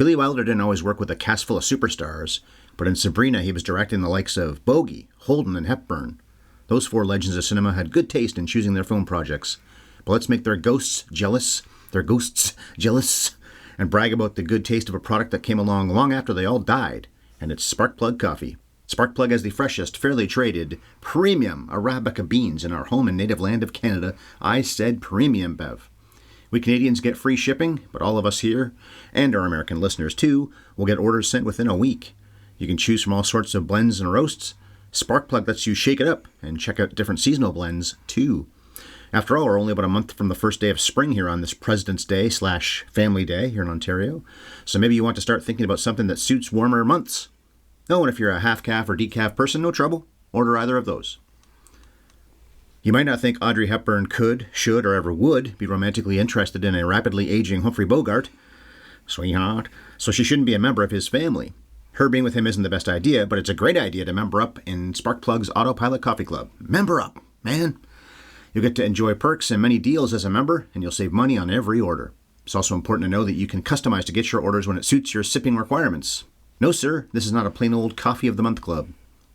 Billy Wilder didn't always work with a cast full of superstars, but in Sabrina he was directing the likes of Bogie, Holden, and Hepburn. Those four legends of cinema had good taste in choosing their film projects. But let's make their ghosts jealous, and brag about the good taste of a product that came along long after they all died, and it's Sparkplug Coffee. Sparkplug has the freshest, fairly traded, premium Arabica beans in our home and native land of Canada. I said premium, Bev. We Canadians get free shipping, but all of us here, and our American listeners too, will get orders sent within a week. You can choose from all sorts of blends and roasts. Sparkplug lets you shake it up and check out different seasonal blends too. After all, we're only about a month from the first day of spring here on this President's Day / Family Day here in Ontario. So maybe you want to start thinking about something that suits warmer months. Oh, and if you're a half-calf or decaf person, no trouble. Order either of those. You might not think Audrey Hepburn could, should, or ever would be romantically interested in a rapidly aging Humphrey Bogart. Sweetheart. So she shouldn't be a member of his family. Her being with him isn't the best idea, but it's a great idea to member up in Sparkplug's Autopilot Coffee Club. Member up, man. You'll get to enjoy perks and many deals as a member, and you'll save money on every order. It's also important to know that you can customize to get your orders when it suits your sipping requirements. No, sir, this is not a plain old Coffee of the Month club.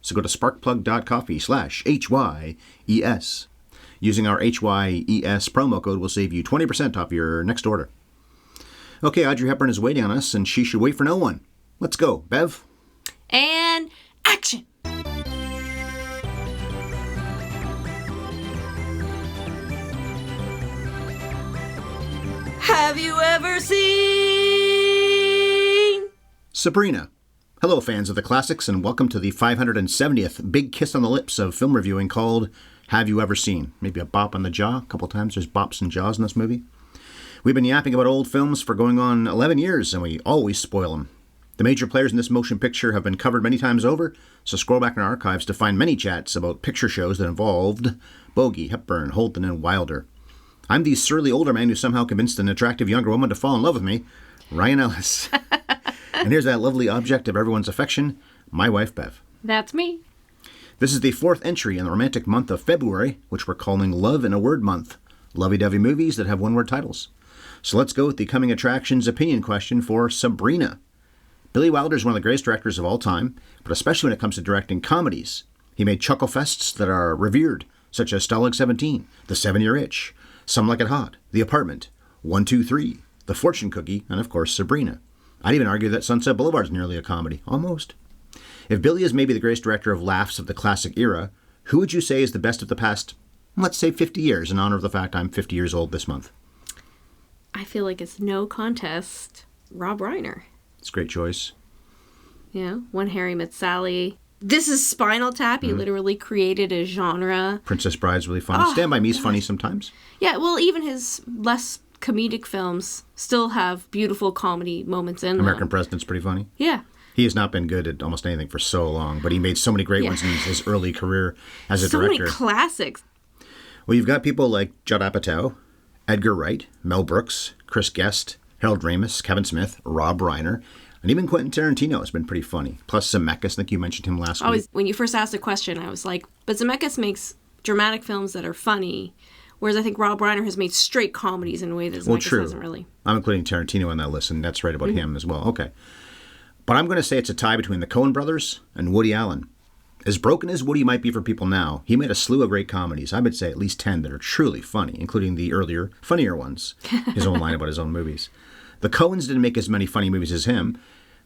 So go to sparkplug.coffee/HYES. Using our HYES promo code will save you 20% off your next order. Okay, Audrey Hepburn is waiting on us, and she should wait for no one. Let's go, Bev. And action! Have you ever seen Sabrina? Hello, fans of the classics, and welcome to the 570th Big Kiss on the Lips of film reviewing called Have You Ever Seen? Maybe a bop on the jaw. A couple times there's bops and jaws in this movie. We've been yapping about old films for going on 11 years, and we always spoil them. The major players in this motion picture have been covered many times over, so scroll back in our archives to find many chats about picture shows that involved Bogie, Hepburn, Holden, and Wilder. I'm the surly older man who somehow convinced an attractive younger woman to fall in love with me, Ryan Ellis. And here's that lovely object of everyone's affection, my wife, Bev. That's me. This is the fourth entry in the romantic month of February, which we're calling Love in a Word Month. Lovey-dovey movies that have one-word titles. So let's go with the coming attractions opinion question for Sabrina. Billy Wilder is one of the greatest directors of all time, but especially when it comes to directing comedies. He made chuckle fests that are revered, such as Stalag 17, The 7-Year Itch, Some Like It Hot, The Apartment, 1, 2, 3, The Fortune Cookie, and of course Sabrina. I'd even argue that Sunset Boulevard is nearly a comedy. Almost. If Billy is maybe the greatest director of laughs of the classic era, who would you say is the best of the past, let's say 50 years, in honor of the fact I'm 50 years old this month? I feel like it's no contest. Rob Reiner. It's a great choice. Yeah, When Harry Met Sally. This is Spinal Tap. He literally created a genre. Princess Bride's really funny. Stand By Me's funny sometimes. Yeah, well, even his less comedic films still have beautiful comedy moments in them. American President's pretty funny. Yeah. He has not been good at almost anything for so long, but he made so many great ones in his early career as a director. So many classics. Well, you've got people like Judd Apatow, Edgar Wright, Mel Brooks, Chris Guest, Harold Ramis, Kevin Smith, Rob Reiner, and even Quentin Tarantino has been pretty funny. Plus Zemeckis, I think you mentioned him last week. When you first asked the question, I was like, but Zemeckis makes dramatic films that are funny, whereas I think Rob Reiner has made straight comedies in a way that Zemeckis hasn't really. I'm including Tarantino on that list, and that's right about him as well. Okay. But I'm going to say it's a tie between the Coen brothers and Woody Allen. As broken as Woody might be for people now, he made a slew of great comedies. I would say at least 10 that are truly funny, including the earlier, funnier ones. His own line about his own movies. The Coens didn't make as many funny movies as him,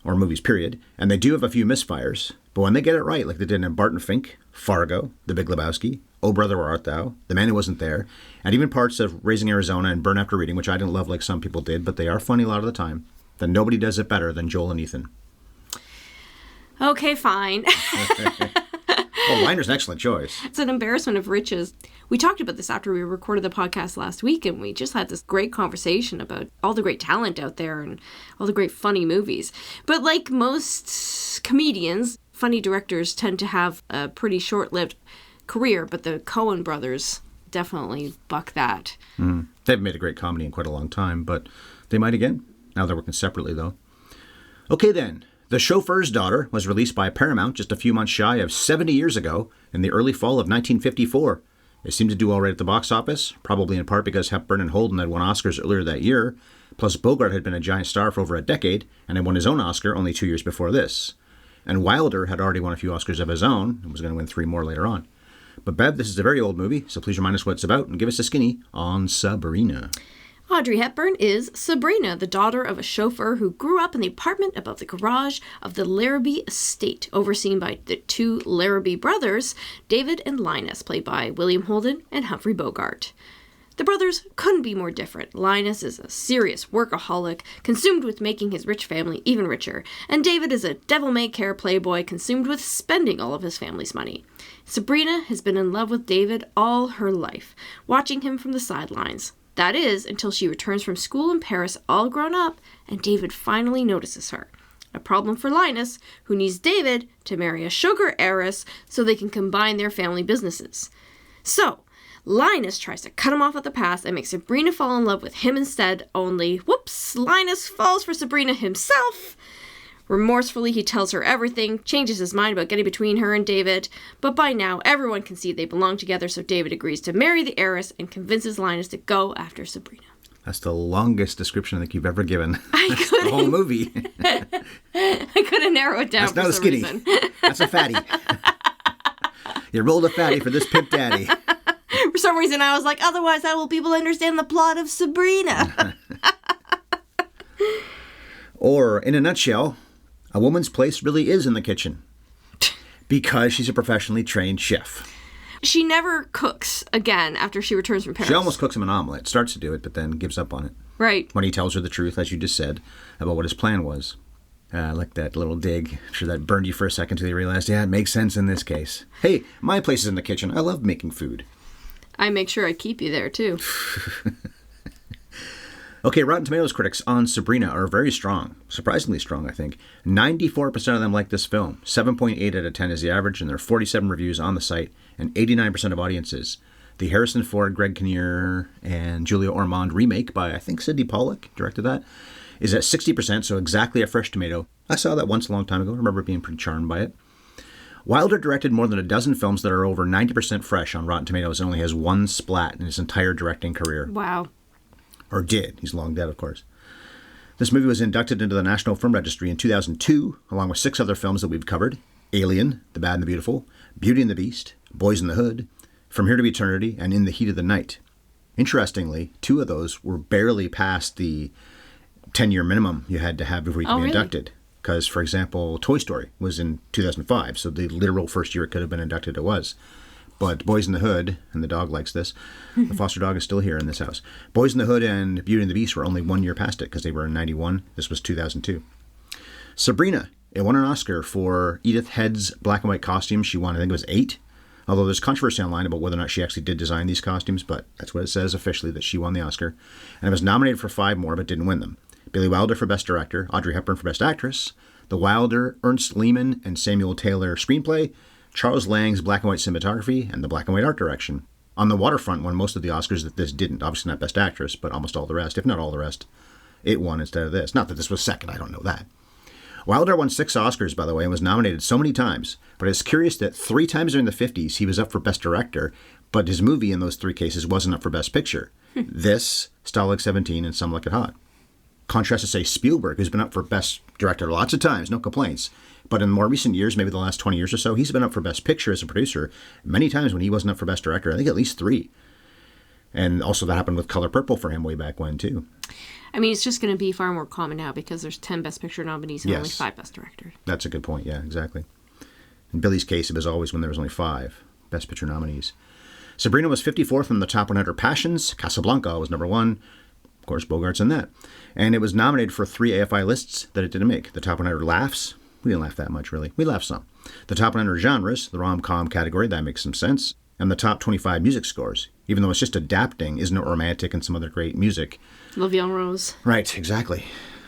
or movies period, and they do have a few misfires. But when they get it right, like they did in Barton Fink, Fargo, The Big Lebowski, Oh Brother Where Art Thou, The Man Who Wasn't There, and even parts of Raising Arizona and Burn After Reading, which I didn't love like some people did, but they are funny a lot of the time, then nobody does it better than Joel and Ethan. Okay, fine. Well, Reiner's an excellent choice. It's an embarrassment of riches. We talked about this after we recorded the podcast last week, and we just had this great conversation about all the great talent out there and all the great funny movies. But like most comedians, funny directors tend to have a pretty short-lived career, but the Coen brothers definitely buck that. Mm. They've made a great comedy in quite a long time, but they might again. Now they're working separately, though. Okay, then. The Chauffeur's Daughter was released by Paramount just a few months shy of 70 years ago in the early fall of 1954. It seemed to do all right at the box office, probably in part because Hepburn and Holden had won Oscars earlier that year, Plus, Bogart had been a giant star for over a decade and had won his own Oscar only 2 years before this. And Wilder had already won a few Oscars of his own and was going to win 3 more later on. But Bev, this is a very old movie, so please remind us what it's about and give us a skinny on Sabrina. Audrey Hepburn is Sabrina, the daughter of a chauffeur who grew up in the apartment above the garage of the Larrabee estate, overseen by the 2 Larrabee brothers, David and Linus, played by William Holden and Humphrey Bogart. The brothers couldn't be more different. Linus is a serious workaholic, consumed with making his rich family even richer, and David is a devil-may-care playboy consumed with spending all of his family's money. Sabrina has been in love with David all her life, watching him from the sidelines. That is, until she returns from school in Paris all grown up, and David finally notices her. A problem for Linus, who needs David to marry a sugar heiress so they can combine their family businesses. So, Linus tries to cut him off at the pass and makes Sabrina fall in love with him instead, only, whoops, Linus falls for Sabrina himself. Remorsefully, he tells her everything, changes his mind about getting between her and David, but by now, everyone can see they belong together, so David agrees to marry the heiress and convinces Linus to go after Sabrina. That's the longest description I think you've ever given. I couldn't. The whole movie. I couldn't narrow it down That's not a skinny. Reason. That's a fatty. You rolled a fatty for this pimp daddy. For some reason, I was like, otherwise, how will people understand the plot of Sabrina? Or, in a nutshell, a woman's place really is in the kitchen. Because she's a professionally trained chef. She never cooks again after she returns from Paris. She almost cooks him an omelet. Starts to do it, but then gives up on it. Right. When he tells her the truth, as you just said, about what his plan was. I like that little dig. I'm sure that burned you for a second until you realized, yeah, it makes sense in this case. Hey, my place is in the kitchen. I love making food. I make sure I keep you there, too. Okay, Rotten Tomatoes critics on Sabrina are very strong. Surprisingly strong, I think. 94% of them like this film. 7.8 out of 10 is the average, and there are 47 reviews on the site, and 89% of audiences. The Harrison Ford, Greg Kinnear, and Julia Ormond remake by, I think, Sidney Pollack directed that, is at 60%, so exactly a fresh tomato. I saw that once a long time ago. I remember being pretty charmed by it. Wilder directed more than a dozen films that are over 90% fresh on Rotten Tomatoes and only has 1 splat in his entire directing career. Wow. Or did. He's long dead, of course. This movie was inducted into the National Film Registry in 2002, along with 6 other films that we've covered. Alien, The Bad and the Beautiful, Beauty and the Beast, Boys in the Hood, From Here to Eternity, and In the Heat of the Night. Interestingly, 2 of those were barely past the 10-year minimum you had to have before you could be inducted. Because, for example, Toy Story was in 2005, so the literal first year it could have been inducted it was. But Boys in the Hood, and the dog likes this, the foster dog is still here in this house. Boys in the Hood and Beauty and the Beast were only 1 year past it because they were in 91. This was 2002. Sabrina, it won an Oscar for Edith Head's black and white costumes. She won, I think it was 8. Although there's controversy online about whether or not she actually did design these costumes, but that's what it says officially, that she won the Oscar. And it was nominated for 5 more, but didn't win them. Billy Wilder for Best Director, Audrey Hepburn for Best Actress, the Wilder, Ernst Lehman, and Samuel Taylor screenplay, Charles Lang's black and white cinematography, and the black and white art direction. On the Waterfront won most of the Oscars that this didn't. Obviously not Best Actress, but almost all the rest, if not all the rest. It won instead of this. Not that this was second, I don't know that. Wilder won 6 Oscars, by the way, and was nominated so many times. But it's curious that 3 times during the 50s he was up for Best Director, but his movie in those 3 cases wasn't up for Best Picture. This, Stalag 17, and Some Like It Hot. Contrast to, say, Spielberg, who's been up for Best Director lots of times, no complaints. But in more recent years, maybe the last 20 years or so, he's been up for Best Picture as a producer many times when he wasn't up for Best Director. I think at least 3. And also that happened with Color Purple for him way back when, too. I mean, it's just going to be far more common now because there's 10 Best Picture nominees and only 5 Best Director. That's a good point, yeah, exactly. In Billy's case, it was always when there was only 5 Best Picture nominees. Sabrina was 54th in the top 100 passions. Casablanca was number 1. Of course, Bogart's in that. And it was nominated for 3 AFI lists that it didn't make. The top 100 laughs. We didn't laugh that much, really. We laughed some. The top 100 genres, the rom-com category, that makes some sense. And the top 25 music scores. Even though it's just adapting, isn't it romantic and some other great music? La Vie en Rose. Right, exactly.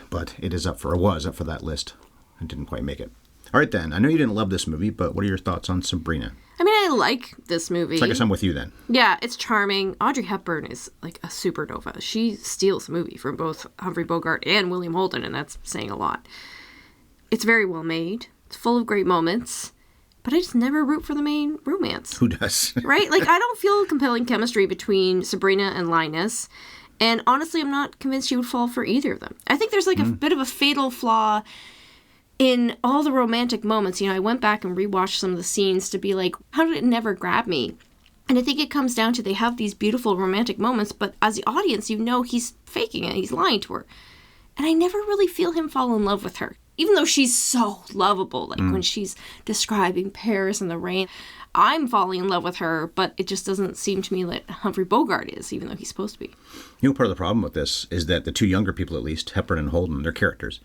But it is was up for that list. It didn't quite make it. All right, then. I know you didn't love this movie, but what are your thoughts on Sabrina? I mean, I like this movie. So I guess I'm with you then. Yeah, it's charming. Audrey Hepburn is like a supernova. She steals the movie from both Humphrey Bogart and William Holden, and that's saying a lot. It's very well made. It's full of great moments. But I just never root for the main romance. Who does? Right? Like, I don't feel compelling chemistry between Sabrina and Linus. And honestly, I'm not convinced she would fall for either of them. I think there's like a bit of a fatal flaw in all the romantic moments. You know, I went back and rewatched some of the scenes to be like, how did it never grab me? And I think it comes down to they have these beautiful romantic moments, but as the audience, you know he's faking it. He's lying to her. And I never really feel him fall in love with her. Even though she's so lovable, like when she's describing Paris and the rain, I'm falling in love with her, but it just doesn't seem to me like Humphrey Bogart is, even though he's supposed to be. You know, part of the problem with this is that the two younger people, at least, Hepburn and Holden, their characters,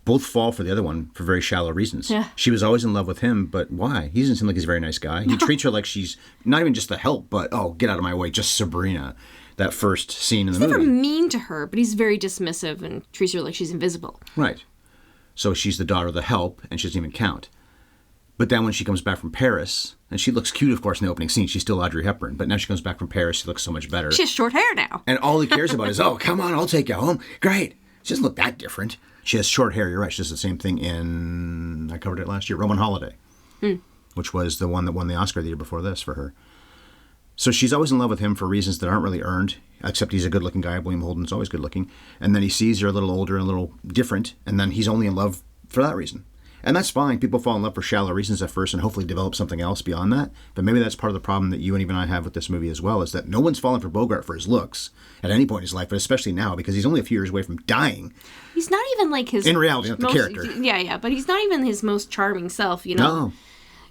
both fall for the other one for very shallow reasons. Yeah. She was always in love with him, but why? He doesn't seem like he's a very nice guy. He treats her like she's not even just the help, but, oh, get out of my way, just Sabrina. That first scene in the movie. He's never mean to her, but he's very dismissive and treats her like she's invisible. Right. So she's the daughter of the help, and she doesn't even count. But then when she comes back from Paris, and she looks cute, of course, in the opening scene. She's still Audrey Hepburn. But now she comes back from Paris, she looks so much better. She has short hair now. And all he cares about is, oh, come on, I'll take you home. Great. She doesn't look that different. She has short hair, you're right. She does the same thing in, I covered it last year, Roman Holiday, which was the one that won the Oscar the year before this for her. So she's always in love with him for reasons that aren't really earned, except he's a good-looking guy. William Holden's always good-looking. And then he sees her a little older and a little different, and then he's only in love for that reason. And that's fine. People fall in love for shallow reasons at first and hopefully develop something else beyond that. But maybe that's part of the problem that you and even I have with this movie as well, is that no one's fallen for Bogart for his looks at any point in his life, but especially now because he's only a few years away from dying. He's not even like his... In reality, not the character. Yeah, but he's not even his most charming self, you know? No.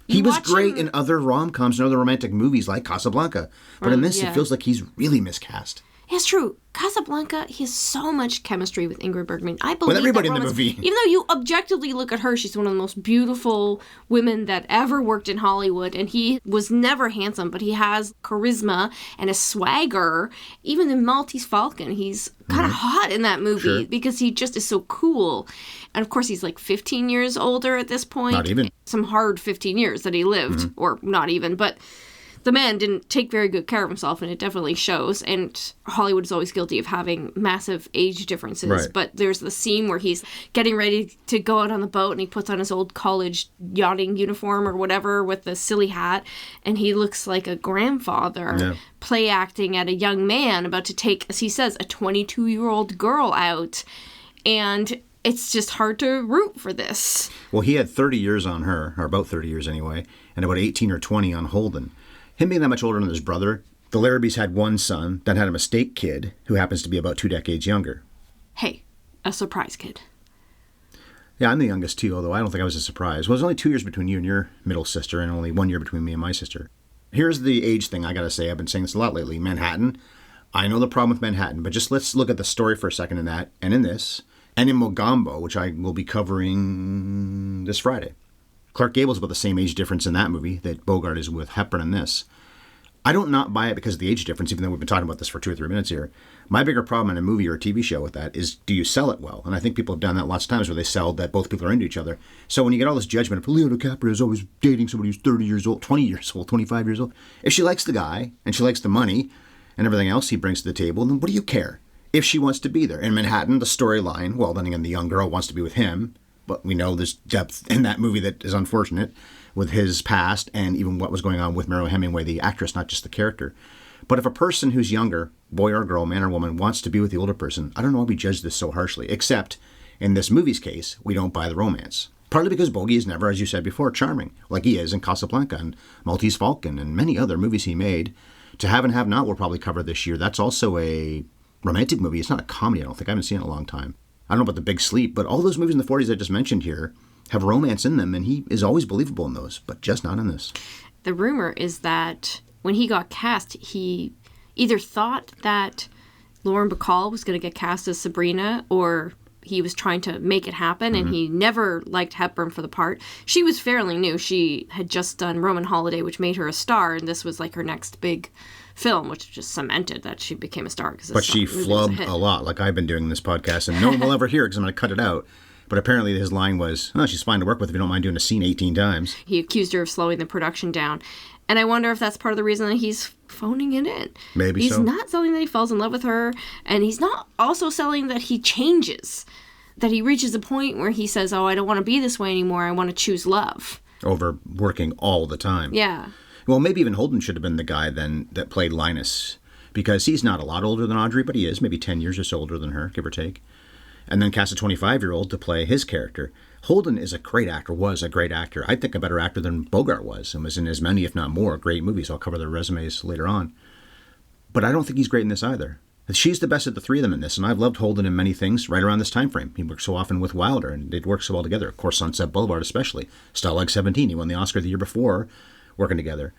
He was great in other rom-coms and other romantic movies like Casablanca. But in this, it feels like he's really miscast. It's true. Casablanca, he has so much chemistry with Ingrid Bergman. I believe with everybody that in the movie. Even though you objectively look at her, she's one of the most beautiful women that ever worked in Hollywood. And he was never handsome, but he has charisma and a swagger. Even in Maltese Falcon, he's kind of hot in that movie because he just is so cool. And of course, he's like 15 years older at this point. Not even. Some hard 15 years that he lived, or not even, but... The man didn't take very good care of himself, and it definitely shows. And Hollywood is always guilty of having massive age differences. Right. But there's the scene where he's getting ready to go out on the boat, and he puts on his old college yachting uniform or whatever with the silly hat, and he looks like a grandfather play acting at a young man about to take, as he says, a 22-year-old girl out. And it's just hard to root for this. Well, he had 30 years on her, or about 30 years anyway, and about 18 or 20 on Holden. Him being that much older than his brother, the Larrabees had one son, then had a mistake kid, who happens to be about 2 decades younger. Hey, a surprise kid. Yeah, I'm the youngest too, although I don't think I was a surprise. Well, there's only 2 years between you and your middle sister, and only 1 year between me and my sister. Here's the age thing I gotta say. I've been saying this a lot lately. Manhattan. I know the problem with Manhattan, but just let's look at the story for a second in that, and in this, and in Mogambo, which I will be covering this Friday. Clark Gable's about the same age difference in that movie that Bogart is with Hepburn in this. I don't not buy it because of the age difference, even though we've been talking about this for 2 or 3 minutes here. My bigger problem in a movie or a TV show with that is, do you sell it well? And I think people have done that lots of times where they sell that both people are into each other. So when you get all this judgment of Leonardo DiCaprio is always dating somebody who's 30 years old, 20 years old, 25 years old. If she likes the guy and she likes the money and everything else he brings to the table, then what do you care? If she wants to be there. In Manhattan, the storyline, well, then again, the young girl wants to be with him. But we know there's depth in that movie that is unfortunate with his past and even what was going on with Mariel Hemingway, the actress, not just the character. But if a person who's younger, boy or girl, man or woman, wants to be with the older person, I don't know why we judge this so harshly, except in this movie's case, we don't buy the romance. Partly because Bogie is never, as you said before, charming, like he is in Casablanca and Maltese Falcon and many other movies he made. To Have and Have Not we'll probably cover this year. That's also a romantic movie. It's not a comedy, I don't think. I haven't seen it in a long time. I don't know about The Big Sleep, but all those movies in the 40s I just mentioned here have romance in them, and he is always believable in those, but just not in this. The rumor is that when he got cast, he either thought that Lauren Bacall was going to get cast as Sabrina, or he was trying to make it happen, and he never liked Hepburn for the part. She was fairly new. She had just done Roman Holiday, which made her a star, and this was like her next big film, which just cemented that she became a star. But she flubbed a lot, like I've been doing in this podcast, and no one will ever hear it because I'm going to cut it out. But apparently his line was, oh, she's fine to work with if you don't mind doing a scene 18 times. He accused her of slowing the production down. And I wonder if that's part of the reason that he's phoning it in. Maybe he's so. He's not selling that he falls in love with her, and he's not also selling that he changes, that he reaches a point where he says, oh, I don't want to be this way anymore, I want to choose love. Over working all the time. Yeah. Well, maybe even Holden should have been the guy then that played Linus, because he's not a lot older than Audrey, but he is maybe 10 years or so older than her, give or take. And then cast a 25-year-old to play his character. Holden is a great actor, was a great actor. I think a better actor than Bogart was, and was in as many, if not more, great movies. I'll cover their resumes later on. But I don't think he's great in this either. She's the best of the three of them in this, and I've loved Holden in many things right around this time frame. He worked so often with Wilder, and they'd work so well together. Of course, Sunset Boulevard especially. Stalag 17, he won the Oscar the year before working together.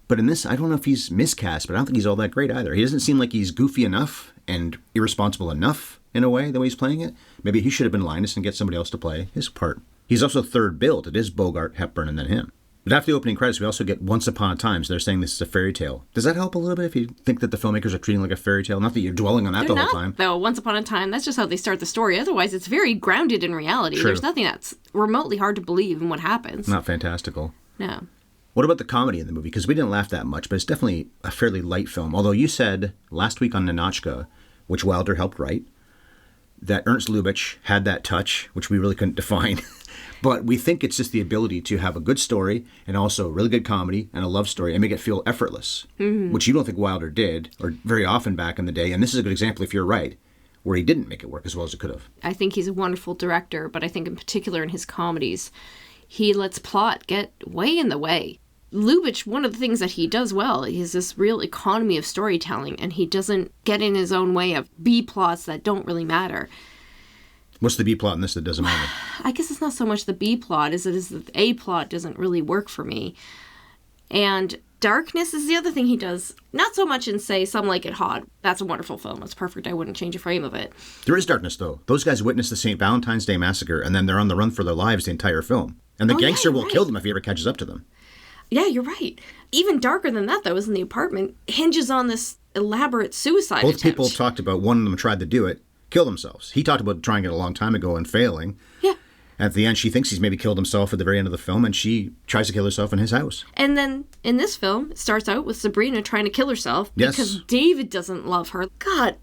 But in this, I don't know if he's miscast, but I don't think he's all that great either. He doesn't seem like he's goofy enough and irresponsible enough in a way, the way he's playing it. Maybe he should have been Linus and get somebody else to play his part. He's also third billed. It is Bogart, Hepburn, and then him. But after the opening credits, we also get Once Upon a Time. So they're saying this is a fairy tale. Does that help a little bit if you think that the filmmakers are treating it like a fairy tale? Not that you're dwelling on that the whole time. Though, Once Upon a Time, that's just how they start the story. Otherwise, it's very grounded in reality. True. There's nothing that's remotely hard to believe in what happens. Not fantastical. No. What about the comedy in the movie? Because we didn't laugh that much, but it's definitely a fairly light film. Although you said last week on Ninotchka, which Wilder helped write, that Ernst Lubitsch had that touch, which we really couldn't define. But we think it's just the ability to have a good story and also really good comedy and a love story and make it feel effortless, which you don't think Wilder did, or very often back in the day. And this is a good example, if you're right, where he didn't make it work as well as it could have. I think he's a wonderful director, but I think in particular in his comedies, he lets plot get way in the way. Lubitsch, one of the things that he does well is this real economy of storytelling, and he doesn't get in his own way of B-plots that don't really matter. What's the B-plot in this that doesn't matter? I guess it's not so much the B-plot as it is that the A-plot doesn't really work for me. And darkness is the other thing he does. Not so much in, say, Some Like It Hot. That's a wonderful film. It's perfect. I wouldn't change a frame of it. There is darkness, though. Those guys witnessed the St. Valentine's Day Massacre, and then they're on the run for their lives the entire film. And the gangster will kill them if he ever catches up to them. Yeah, you're right. Even darker than that, though, is in the apartment. Hinges on this elaborate suicide attempt. Both people talked about, one of them tried to do it, kill themselves. He talked about trying it a long time ago and failing. Yeah. At the end, she thinks he's maybe killed himself at the very end of the film, and she tries to kill herself in his house. And then, in this film, it starts out with Sabrina trying to kill herself because David doesn't love her. God,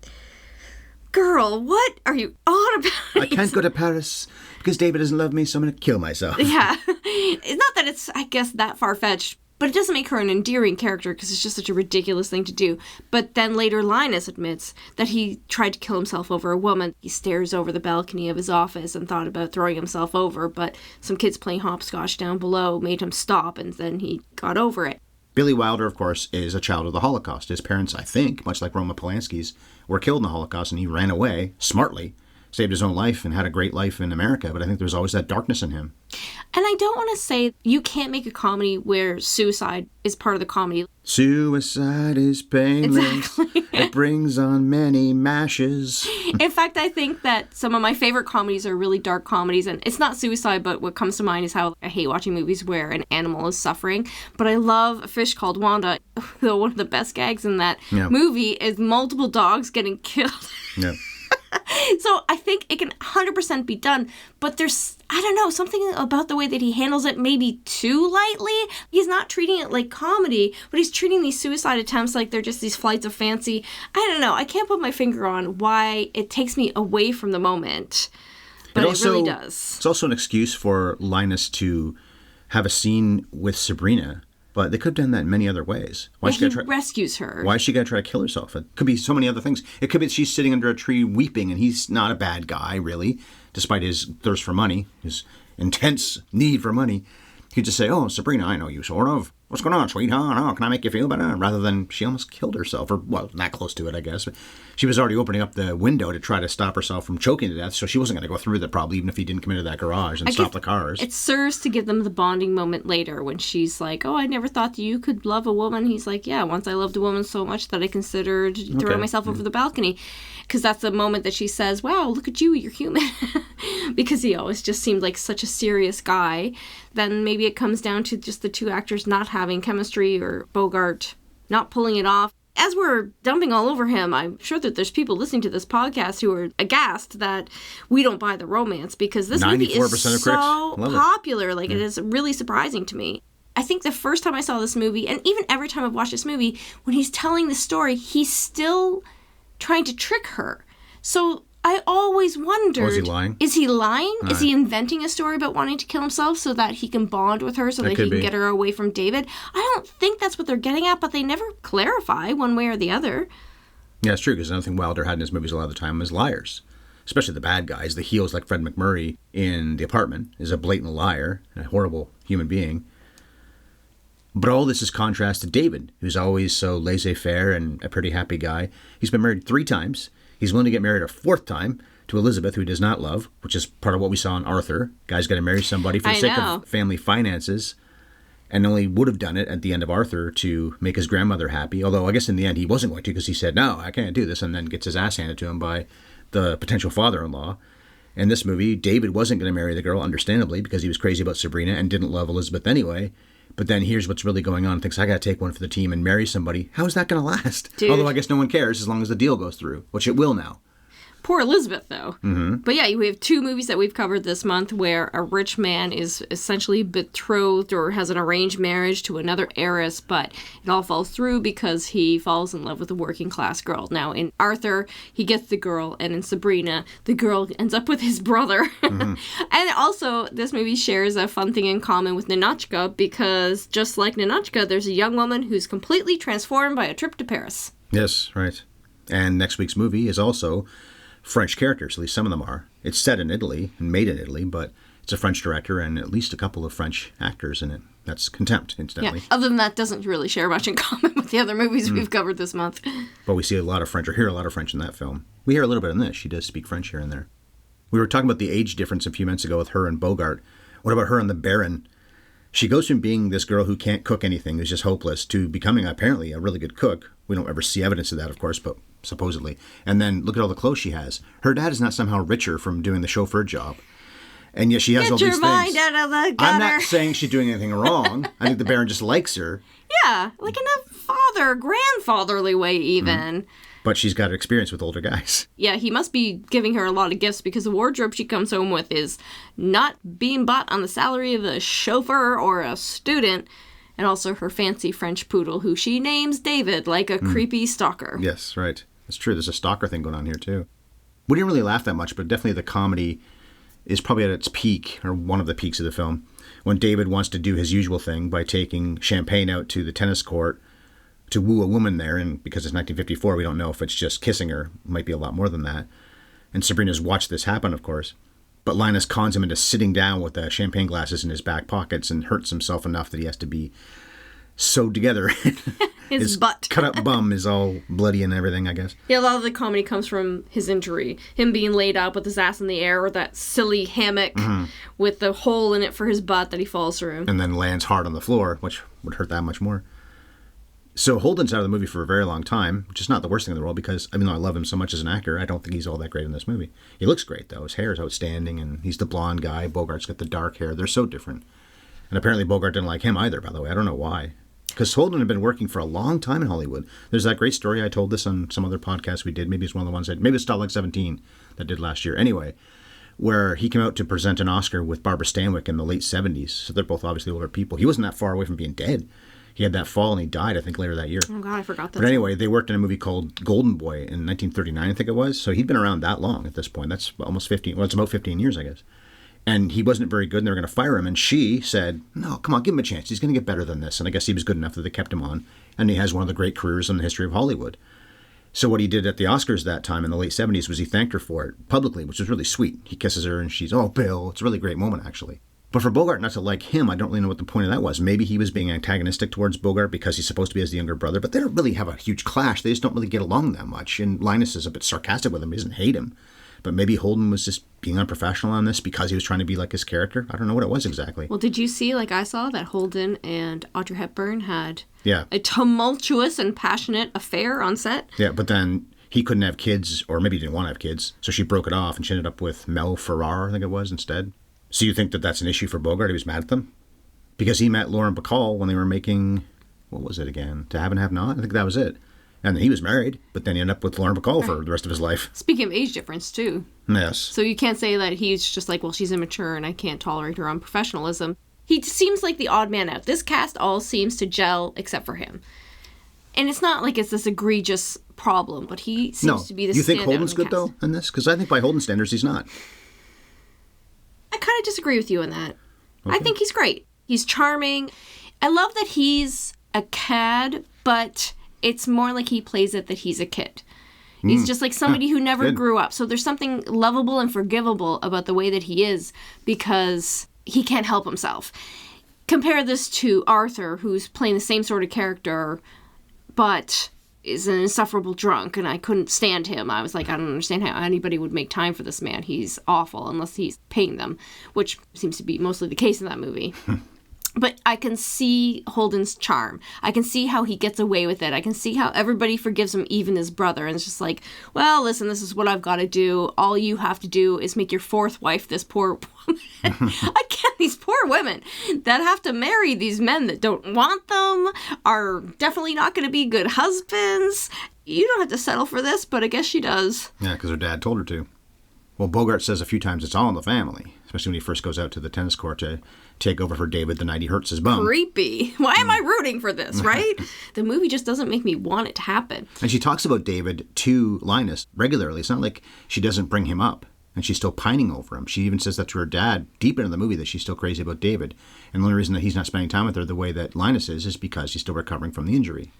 girl, what are you on about? I can't go to Paris because David doesn't love me, so I'm going to kill myself. Yeah. It's not that it's, I guess, that far-fetched, but it doesn't make her an endearing character because it's just such a ridiculous thing to do. But then later Linus admits that he tried to kill himself over a woman. He stares over the balcony of his office and thought about throwing himself over, but some kids playing hopscotch down below made him stop, and then he got over it. Billy Wilder, of course, is a child of the Holocaust. His parents, I think, much like Roman Polanski's, were killed in the Holocaust, and he ran away smartly, saved his own life, and had a great life in America. But I think there's always that darkness in him. And I don't want to say you can't make a comedy where suicide is part of the comedy. Suicide is painless. Exactly. It brings on many mashes. In fact, I think that some of my favorite comedies are really dark comedies. And it's not suicide, but what comes to mind is how I hate watching movies where an animal is suffering. But I love A Fish Called Wanda. One of the best gags in that movie is multiple dogs getting killed. Yeah. So I think it can 100% be done, but there's, I don't know, something about the way that he handles it maybe too lightly. He's not treating it like comedy, but he's treating these suicide attempts like they're just these flights of fancy. I don't know. I can't put my finger on why it takes me away from the moment, but it really does. It's also an excuse for Linus to have a scene with Sabrina. But they could have done that in many other ways. Why he rescues her. Why is she going to try to kill herself? It could be so many other things. It could be that she's sitting under a tree weeping, and he's not a bad guy, really, despite his thirst for money, his intense need for money. He'd just say, oh, Sabrina, I know you, sort of. What's going on, sweetheart? Oh, can I make you feel better? Rather than she almost killed herself, or, well, not close to it, I guess. But she was already opening up the window to try to stop herself from choking to death, so she wasn't going to go through that probably, even if he didn't come into that garage and stop the cars. It serves to give them the bonding moment later when she's like, oh, I never thought that you could love a woman. He's like, yeah, once I loved a woman so much that I considered throwing myself over the balcony. Because that's the moment that she says, wow, look at you, you're human. Because he always just seemed like such a serious guy. Then maybe it comes down to just the two actors not having chemistry or Bogart not pulling it off. As we're dumping all over him, I'm sure that there's people listening to this podcast who are aghast that we don't buy the romance because this movie is so popular. Like, it is really surprising to me. I think the first time I saw this movie, and even every time I've watched this movie, when he's telling the story, he's still trying to trick her. So I always wondered... Oh, is he lying? Is he lying? Is he inventing a story about wanting to kill himself so that he can bond with her so that he can get her away from David? I don't think that's what they're getting at, but they never clarify one way or the other. Yeah, it's true, because another thing Wilder had in his movies a lot of the time was liars. Especially the bad guys. The heels like Fred McMurray in The Apartment is a blatant liar, a horrible human being. But all this is contrast to David, who's always so laissez-faire and a pretty happy guy. He's been married 3 times. He's willing to get married a 4th time to Elizabeth, who he does not love, which is part of what we saw in Arthur. Guy's got to marry somebody for the sake of family finances, and only would have done it at the end of Arthur to make his grandmother happy. Although I guess in the end he wasn't going to, because he said, no, I can't do this, and then gets his ass handed to him by the potential father-in-law. In this movie, David wasn't going to marry the girl, understandably, because he was crazy about Sabrina and didn't love Elizabeth anyway. But then here's what's really going on. Thinks, I got to take one for the team and marry somebody. How is that going to last? Dude. Although I guess no one cares as long as the deal goes through, which it will now. Poor Elizabeth, though. Mm-hmm. But yeah, we have 2 movies that we've covered this month where a rich man is essentially betrothed or has an arranged marriage to another heiress, but it all falls through because he falls in love with a working class girl. Now, in Arthur, he gets the girl, and in Sabrina, the girl ends up with his brother. Mm-hmm. And also, this movie shares a fun thing in common with Ninotchka because just like Ninotchka, there's a young woman who's completely transformed by a trip to Paris. Yes, right. And next week's movie is also French characters, at least some of them are. It's set in Italy and made in Italy, but it's a French director and at least a couple of French actors in it. That's Contempt, incidentally. Yeah, other than that, doesn't really share much in common with the other movies we've covered this month. But we see a lot of French, or hear a lot of French in that film. We hear a little bit in this. She does speak French here and there. We were talking about the age difference a few minutes ago with her and Bogart. What about her and the Baron? She goes from being this girl who can't cook anything, who's just hopeless, to becoming apparently a really good cook. We don't ever see evidence of that, of course, but supposedly. And then look at all the clothes she has. Her dad is not somehow richer from doing the chauffeur job. And yet she has all these things. Get your mind out of the gutter. I'm not saying she's doing anything wrong. I think the Baron just likes her. Yeah, like in a grandfatherly way even. Mm-hmm. But she's got experience with older guys. Yeah, he must be giving her a lot of gifts because the wardrobe she comes home with is not being bought on the salary of a chauffeur or a student. And also her fancy French poodle, who she names David, like a creepy stalker. Yes, right. It's true. There's a stalker thing going on here, too. We didn't really laugh that much, but definitely the comedy is probably at its peak, or one of the peaks of the film, when David wants to do his usual thing by taking champagne out to the tennis court to woo a woman there. And because it's 1954, we don't know if it's just kissing her. It might be a lot more than that. And Sabrina's watched this happen, of course. But Linus cons him into sitting down with the champagne glasses in his back pockets and hurts himself enough that he has to be sewed together. His butt. Cut up bum is all bloody and everything, I guess. Yeah, a lot of the comedy comes from his injury. Him being laid up with his ass in the air, or that silly hammock with the hole in it for his butt that he falls through. And then lands hard on the floor, which would hurt that much more. So Holden's out of the movie for a very long time, which is not the worst thing in the world because, even though I love him so much as an actor, I don't think he's all that great in this movie. He looks great, though. His hair is outstanding, and he's the blonde guy. Bogart's got the dark hair. They're so different. And apparently Bogart didn't like him either, by the way. I don't know why. Because Holden had been working for a long time in Hollywood. There's that great story. I told this on some other podcast we did. Maybe it's one of the ones maybe it's Stop Like 17 that did last year. Anyway, where he came out to present an Oscar with Barbara Stanwyck in the late 70s. So they're both obviously older people. He wasn't that far away from being dead. He had that fall and he died, I think, later that year. Oh, God, I forgot that. But anyway, they worked in a movie called Golden Boy in 1939, I think it was. So he'd been around that long at this point. That's almost 15. Well, it's about 15 years, I guess. And he wasn't very good and they were going to fire him. And she said, no, come on, give him a chance. He's going to get better than this. And I guess he was good enough that they kept him on. And he has one of the great careers in the history of Hollywood. So what he did at the Oscars that time in the late 70s was he thanked her for it publicly, which was really sweet. He kisses her and she's, oh, Bill. It's a really great moment, actually. But for Bogart not to like him, I don't really know what the point of that was. Maybe he was being antagonistic towards Bogart because he's supposed to be his younger brother, but they don't really have a huge clash. They just don't really get along that much. And Linus is a bit sarcastic with him. He doesn't hate him. But maybe Holden was just being unprofessional on this because he was trying to be like his character. I don't know what it was exactly. Well, did you see, like I saw, that Holden and Audrey Hepburn had a tumultuous and passionate affair on set? Yeah, but then he couldn't have kids, or maybe he didn't want to have kids, so she broke it off and she ended up with Mel Ferrar, I think it was, instead. So you think that that's an issue for Bogart? He was mad at them? Because he met Lauren Bacall when they were making, what was it again? To Have and Have Not? I think that was it. And he was married, but then he ended up with Lauren Bacall for the rest of his life. Speaking of age difference, too. Yes. So you can't say that he's just like, well, she's immature and I can't tolerate her unprofessionalism. He seems like the odd man out. This cast all seems to gel except for him. And it's not like it's this egregious problem, but he seems to be the standout. You think Holden's good, though, in this? Because I think by Holden standards, he's not. I kind of disagree with you on that. Okay. I think he's great. He's charming. I love that he's a cad, but it's more like he plays it that he's a kid. He's just like somebody who never grew up. So there's something lovable and forgivable about the way that he is because he can't help himself. Compare this to Arthur, who's playing the same sort of character, but is an insufferable drunk, and I couldn't stand him. I was like, I don't understand how anybody would make time for this man. He's awful unless he's paying them, which seems to be mostly the case in that movie. But I can see Holden's charm. I can see how he gets away with it. I can see how everybody forgives him, even his brother. And it's just like, well, listen, this is what I've got to do. All you have to do is make your fourth wife this poor woman. I can't, these poor women that have to marry these men that don't want them are definitely not going to be good husbands. You don't have to settle for this, but I guess she does. Yeah, because her dad told her to. Well, Bogart says a few times it's all in the family, especially when he first goes out to the tennis court to take over for David the night he hurts his bum. Creepy. Why am I rooting for this, right? The movie just doesn't make me want it to happen. And she talks about David to Linus regularly. It's not like she doesn't bring him up, and she's still pining over him. She even says that to her dad deep into the movie, that she's still crazy about David. And the only reason that he's not spending time with her the way that Linus is because he's still recovering from the injury.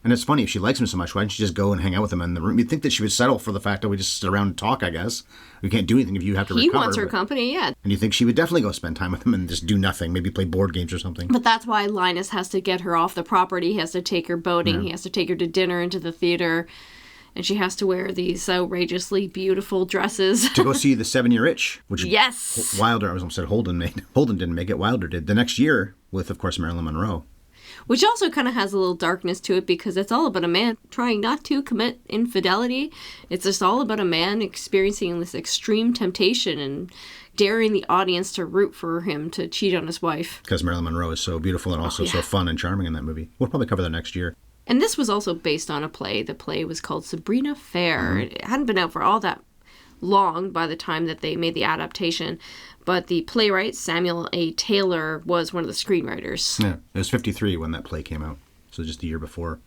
And it's funny, if she likes him so much, why didn't she just go and hang out with him in the room? You'd think that she would settle for the fact that we just sit around and talk, I guess. We can't do anything if you have to recover. He wants her company, yeah. And you think she would definitely go spend time with him and just do nothing, maybe play board games or something. But that's why Linus has to get her off the property. He has to take her boating. Yeah. He has to take her to dinner and to the theater. And she has to wear these outrageously beautiful dresses. To go see The 7-Year Itch, which yes. Wilder, I was almost said Holden made. Holden didn't make it, Wilder did. The next year with, of course, Marilyn Monroe. Which also kind of has a little darkness to it because it's all about a man trying not to commit infidelity. It's just all about a man experiencing this extreme temptation and daring the audience to root for him to cheat on his wife. Because Marilyn Monroe is so beautiful and also so fun and charming in that movie. We'll probably cover that next year. And this was also based on a play. The play was called Sabrina Fair. Mm-hmm. It hadn't been out for all that long by the time that they made the adaptation. But the playwright, Samuel A. Taylor, was one of the screenwriters. Yeah, it was 1953 when that play came out, so just the year before.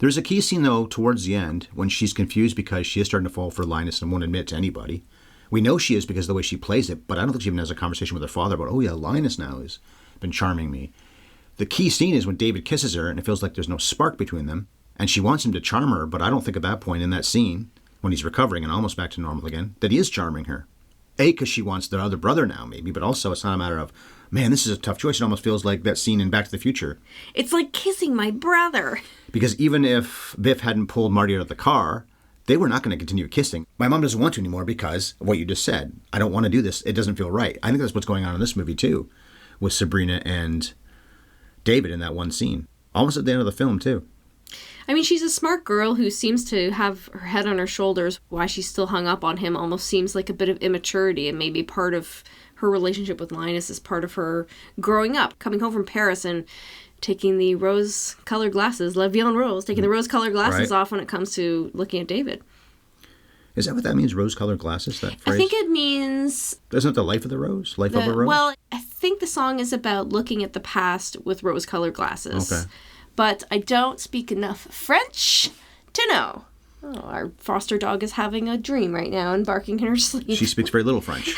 There's a key scene, though, towards the end, when she's confused because she is starting to fall for Linus and won't admit to anybody. We know she is because of the way she plays it, but I don't think she even has a conversation with her father about, oh yeah, Linus now has been charming me. The key scene is when David kisses her, and it feels like there's no spark between them, and she wants him to charm her, but I don't think at that point in that scene, when he's recovering and almost back to normal again, that he is charming her. A, because she wants their other brother now, maybe, but also it's not a matter of, man, this is a tough choice. It almost feels like that scene in Back to the Future. It's like kissing my brother. Because even if Biff hadn't pulled Marty out of the car, they were not going to continue kissing. My mom doesn't want to anymore because of what you just said. I don't want to do this. It doesn't feel right. I think that's what's going on in this movie, too, with Sabrina and David in that one scene. Almost at the end of the film, too. I mean, she's a smart girl who seems to have her head on her shoulders. Why she's still hung up on him almost seems like a bit of immaturity, and maybe part of her relationship with Linus is part of her growing up, coming home from Paris and taking the rose-colored glasses, La Vie en Rose, taking the rose-colored glasses off when it comes to looking at David. Is that what that means, rose-colored glasses, that phrase? I think it means... Isn't it the life of the rose? Life of a rose? Well, I think the song is about looking at the past with rose-colored glasses. Okay. But I don't speak enough French to know. Oh, our foster dog is having a dream right now and barking in her sleep. She speaks very little French.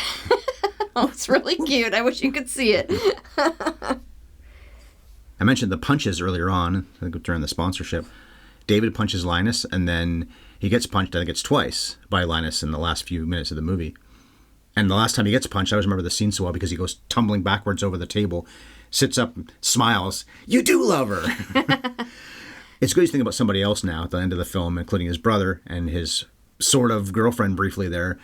Oh, it's really cute. I wish you could see it. I mentioned the punches earlier on, I think during the sponsorship. David punches Linus, and then he gets punched, I think it's twice, by Linus in the last few minutes of the movie. And the last time he gets punched, I always remember the scene so well because he goes tumbling backwards over the table, sits up, smiles. You do love her. It's good to think about somebody else now at the end of the film, including his brother and his sort of girlfriend briefly there,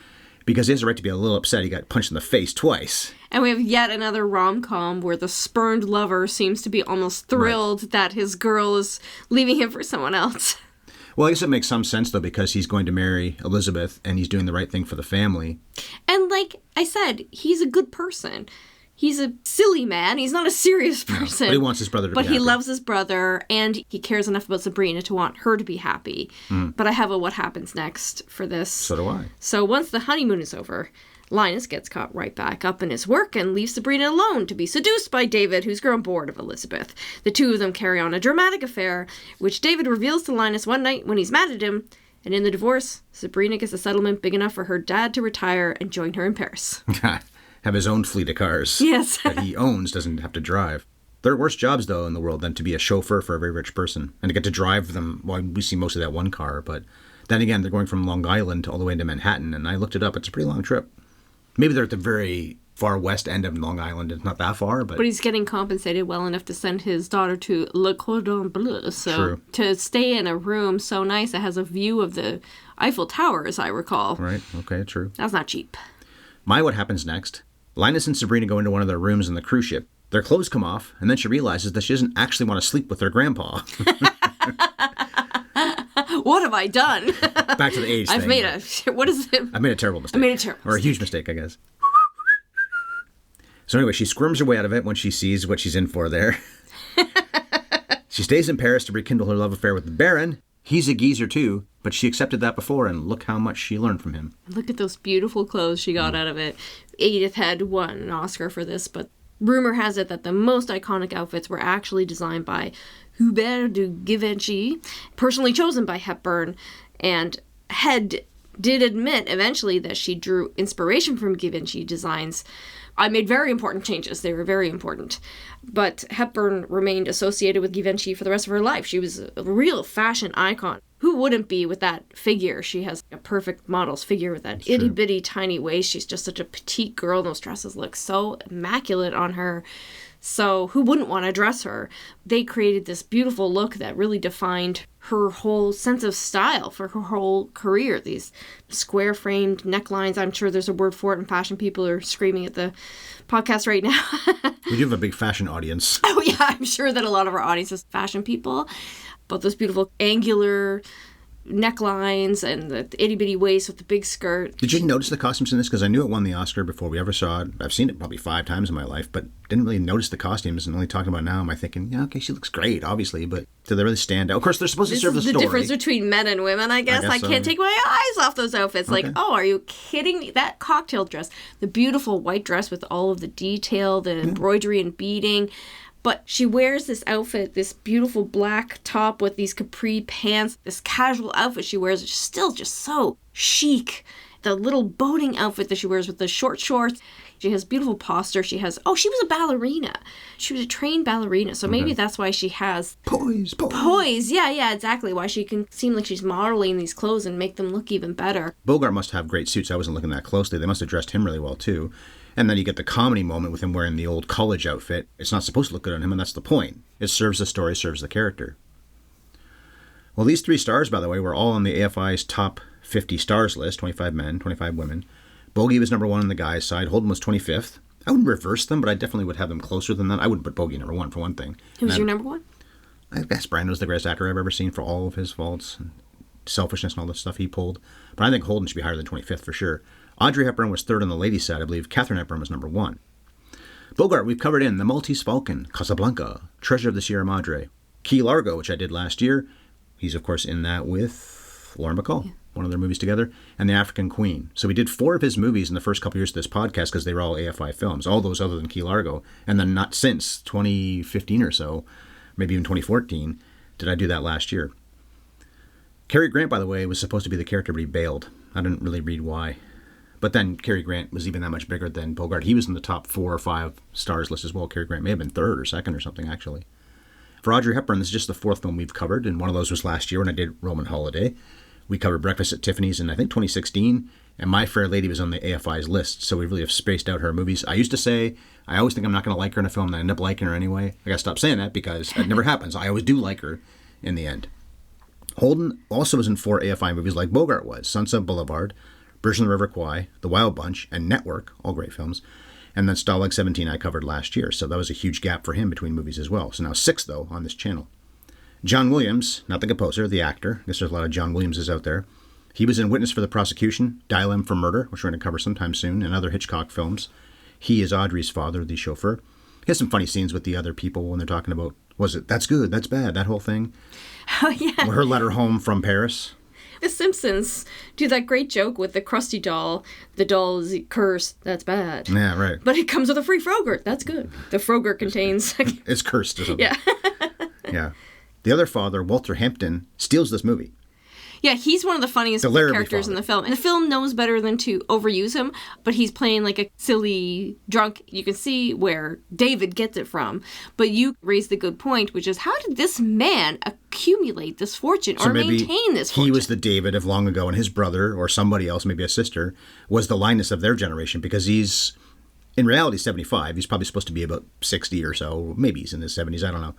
because he has a right to be a little upset. He got punched in the face twice. And we have yet another rom-com where the spurned lover seems to be almost thrilled that his girl is leaving him for someone else. Well, I guess it makes some sense, though, because he's going to marry Elizabeth and he's doing the right thing for the family. And like I said, he's a good person. He's a silly man. He's not a serious person. No, but he wants his brother to be happy. But he loves his brother, and he cares enough about Sabrina to want her to be happy. But I have a what happens next for this. So do I. So once the honeymoon is over, Linus gets caught right back up in his work and leaves Sabrina alone to be seduced by David, who's grown bored of Elizabeth. The two of them carry on a dramatic affair, which David reveals to Linus one night when he's mad at him. And in the divorce, Sabrina gets a settlement big enough for her dad to retire and join her in Paris. Have his own fleet of cars. Yes. That he owns, doesn't have to drive. There are worse jobs, though, in the world than to be a chauffeur for a very rich person. And to get to drive them, well, we see most of that one car, but then again, they're going from Long Island all the way to Manhattan, and I looked it up. It's a pretty long trip. Maybe they're at the very far west end of Long Island. It's not that far, but... But he's getting compensated well enough to send his daughter to Le Cordon Bleu. So True. To stay in a room so nice it has a view of the Eiffel Tower, as I recall. Right, okay, true. That's not cheap. What happens next? Linus and Sabrina go into one of their rooms in the cruise ship. Their clothes come off, and then she realizes that she doesn't actually want to sleep with their grandpa. What have I done? Back to the age thing. I've made a terrible mistake. Or a huge mistake, I guess. So anyway, she squirms her way out of it when she sees what she's in for there. She stays in Paris to rekindle her love affair with the Baron. He's a geezer too, but she accepted that before, and look how much she learned from him. Look at those beautiful clothes she got out of it. Edith had won an Oscar for this, but rumor has it that the most iconic outfits were actually designed by Hubert de Givenchy, personally chosen by Hepburn, and did admit eventually that she drew inspiration from Givenchy designs. I made very important changes. They were very important. But Hepburn remained associated with Givenchy for the rest of her life. She was a real fashion icon. Who wouldn't be with that figure? She has a perfect model's figure with that itty-bitty tiny waist. She's just such a petite girl. Those dresses look so immaculate on her. So who wouldn't want to dress her? They created this beautiful look that really defined her whole sense of style for her whole career. These square-framed necklines. I'm sure there's a word for it, and fashion people are screaming at the podcast right now. We do have a big fashion audience. Oh, yeah. I'm sure that a lot of our audience is fashion people. But those beautiful angular necklines and the itty-bitty waist with the big skirt. Did you notice the costumes in this? Because I knew it won the Oscar before we ever saw it. I've seen it probably 5 times in my life, but didn't really notice the costumes. And only talking about it now, am I thinking, yeah, okay, she looks great, obviously, but do they really stand out? Of course, they're supposed to serve the story. This is the difference between men and women, I guess. I can't take my eyes off those outfits. Okay. Like, oh, are you kidding me? That cocktail dress, the beautiful white dress with all of the detail, the embroidery and beading. But she wears this outfit, this beautiful black top with these capri pants. This casual outfit she wears is still just so chic. The little boating outfit that she wears with the short shorts. She has beautiful posture. She was a ballerina. She was a trained ballerina. So maybe that's why she has... Poise. Yeah, exactly. Why she can seem like she's modeling these clothes and make them look even better. Bogart must have great suits. I wasn't looking that closely. They must have dressed him really well, too. And then you get the comedy moment with him wearing the old college outfit. It's not supposed to look good on him, and that's the point. It serves the story, serves the character. Well, these 3 stars, by the way, were all on the AFI's top 50 stars list, 25 men, 25 women. Bogie was number 1 on the guys' side. Holden was 25th. I wouldn't reverse them, but I definitely would have them closer than that. I wouldn't put Bogie number 1 for one thing. Who's your number 1? I guess Brando's the greatest actor I've ever seen for all of his faults and selfishness and all the stuff he pulled. But I think Holden should be higher than 25th for sure. Audrey Hepburn was 3rd on the ladies' side. I believe Katharine Hepburn was number 1. Bogart, we've covered in The Maltese Falcon, Casablanca, Treasure of the Sierra Madre, Key Largo, which I did last year. He's, of course, in that with Lauren Bacall, one of their movies together, and The African Queen. So we did 4 of his movies in the first couple of years of this podcast because they were all AFI films, all those other than Key Largo. And then not since 2015 or so, maybe even 2014, did I do that last year. Cary Grant, by the way, was supposed to be the character, but he bailed. I didn't really read why. But then Cary Grant was even that much bigger than Bogart. He was in the top 4 or 5 stars list as well. Cary Grant may have been 3rd or 2nd or something, actually. For Audrey Hepburn, this is just the 4th film we've covered, and one of those was last year when I did Roman Holiday. We covered Breakfast at Tiffany's in, I think, 2016, and My Fair Lady was on the AFI's list, so we really have spaced out her movies. I used to say, I always think I'm not going to like her in a film, and I end up liking her anyway. I got to stop saying that because that never happens. I always do like her in the end. Holden also was in 4 AFI movies like Bogart was, Sunset Boulevard, Bridge on the River Kwai, The Wild Bunch, and Network, all great films. And then Stalag 17 I covered last year, so that was a huge gap for him between movies as well. So now 6, though, on this channel. John Williams, not the composer, the actor. I guess there's a lot of John Williamses out there. He was in Witness for the Prosecution, Dial M for Murder, which we're going to cover sometime soon, and other Hitchcock films. He is Audrey's father, the chauffeur. He has some funny scenes with the other people when they're talking about, was it, that's good, that's bad, that whole thing. Oh, yeah. Her letter home from Paris. The Simpsons do that great joke with the Krusty doll. The doll is cursed. That's bad. Yeah, right. But it comes with a free Frogurt. That's good. The Frogurt contains... It's cursed or something. Yeah. Yeah. The other father, Walter Hampton, steals this movie. Yeah, he's one of the funniest characters in the film. And the film knows better than to overuse him, but he's playing like a silly drunk. You can see where David gets it from. But you raised the good point, which is, how did this man accumulate this fortune or maintain this fortune? He was the David of long ago, and his brother, or somebody else, maybe a sister, was the Linus of their generation, because he's, in reality, 75. He's probably supposed to be about 60 or so. Maybe he's in his 70s, I don't know.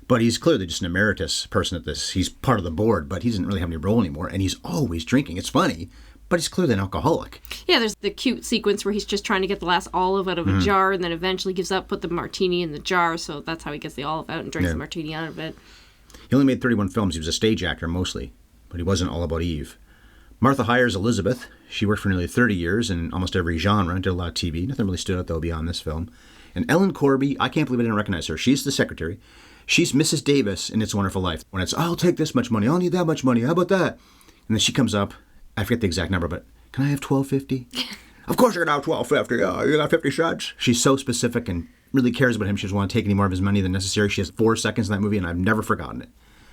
But he's clearly just an emeritus person at this. He's part of the board, but he doesn't really have any role anymore. And he's always drinking. It's funny, but he's clearly an alcoholic. Yeah, there's the cute sequence where he's just trying to get the last olive out of a jar and then eventually gives up, put the martini in the jar. So that's how he gets the olive out and drinks the martini out of it. He only made 31 films. He was a stage actor mostly, but he wasn't all about Eve. Martha hires Elizabeth. She worked for nearly 30 years in almost every genre, did a lot of TV. Nothing really stood out, though, beyond this film. And Ellen Corby, I can't believe I didn't recognize her. She's the secretary. She's Mrs. Davis in It's a Wonderful Life. When it's, I'll take this much money, I'll need that much money, how about that? And then she comes up, I forget the exact number, but can I have $12.50? Of course you're going to have $12.50. Oh, you got 50 cents. She's so specific and really cares about him. She doesn't want to take any more of his money than necessary. She has 4 seconds in that movie, and I've never forgotten it.